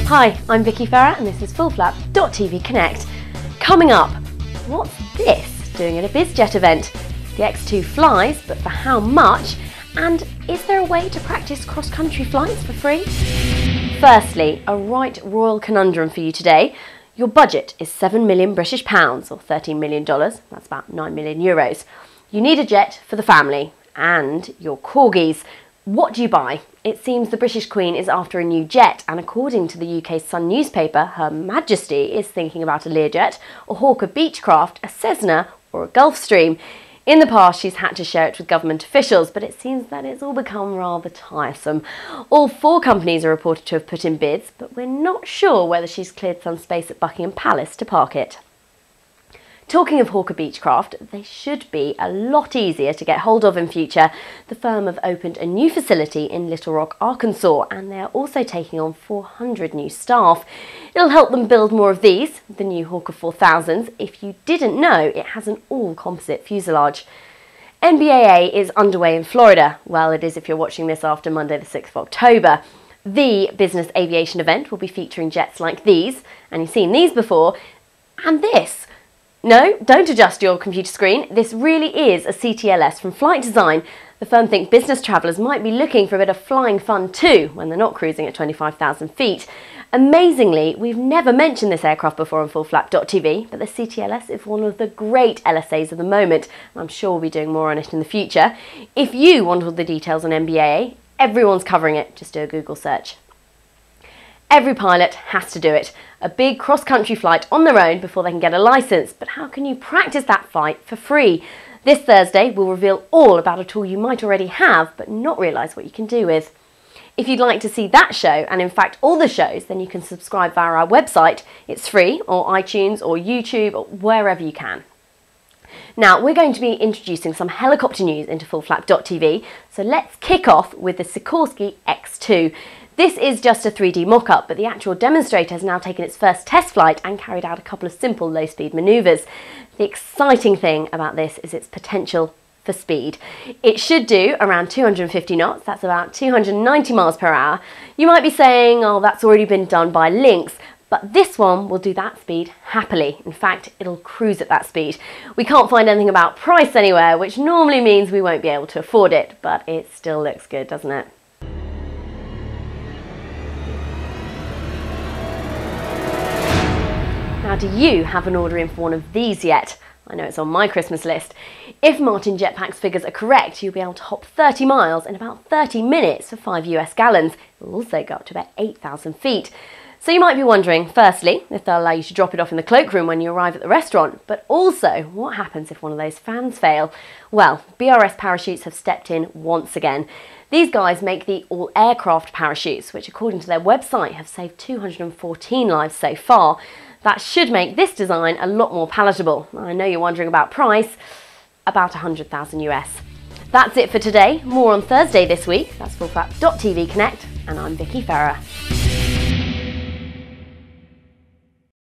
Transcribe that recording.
Hi, I'm Vicky Ferrer and this is FullFlap.tv Connect. Coming up, what's this doing at a BizJet event? The X2 flies, but for how much? And is there a way to practice cross-country flights for free? Firstly, a right royal conundrum for you today. Your budget is 7 million British pounds, or $13 million, that's about 9 million euros. You need a jet for the family and your corgis. What do you buy? It seems the British Queen is after a new jet, and according to the UK Sun newspaper, Her Majesty is thinking about a Learjet, a Hawker Beechcraft, a Cessna or a Gulfstream. In the past she's had to share it with government officials, but it seems that it's all become rather tiresome. All four companies are reported to have put in bids, but we're not sure whether she's cleared some space at Buckingham Palace to park it. Talking of Hawker Beechcraft, they should be a lot easier to get hold of in future. The firm have opened a new facility in Little Rock, Arkansas, and they are also taking on 400 new staff. It'll help them build more of these, the new Hawker 4000s. If you didn't know, it has an all-composite fuselage. NBAA is underway in Florida. Well, it is if you're watching this after Monday the 6th of October. The business aviation event will be featuring jets like these, and you've seen these before, and this. No, don't adjust your computer screen. This really is a CTLS from Flight Design. The firm think business travellers might be looking for a bit of flying fun too when they're not cruising at 25,000 feet. Amazingly, we've never mentioned this aircraft before on FullFlap.tv, but the CTLS is one of the great LSAs of the moment. I'm sure we'll be doing more on it in the future. If you want all the details on NBAA, everyone's covering it. Just do a Google search. Every pilot has to do it. A big cross-country flight on their own before they can get a licence. But how can you practice that flight for free? This Thursday we'll reveal all about a tool you might already have but not realise what you can do with. If you'd like to see that show, and in fact all the shows, then you can subscribe via our website. It's free, or iTunes or YouTube or wherever you can. Now, we're going to be introducing some helicopter news into FullFlap.tv, so let's kick off with the Sikorsky X2. This is just a 3D mock-up, but the actual demonstrator has now taken its first test flight and carried out a couple of simple low-speed manoeuvres. The exciting thing about this is its potential for speed. It should do around 250 knots, that's about 290 miles per hour. You might be saying, oh, that's already been done by Lynx, but this one will do that speed happily. In fact, it'll cruise at that speed. We can't find anything about price anywhere, which normally means we won't be able to afford it, but it still looks good, doesn't it? Now, do you have an order in for one of these yet? I know it's on my Christmas list. If Martin Jetpack's figures are correct, you'll be able to hop 30 miles in about 30 minutes for 5 US gallons. It'll also go up to about 8,000 feet. So you might be wondering, firstly, if they'll allow you to drop it off in the cloakroom when you arrive at the restaurant, but also, what happens if one of those fans fail? Well, BRS Parachutes have stepped in once again. These guys make the all-aircraft parachutes, which according to their website have saved 214 lives so far. That should make this design a lot more palatable. I know you're wondering about price, about 100,000 US. That's it for today. More on Thursday this week. That's FullFlap.tv Connect, and I'm Vicky Ferrer.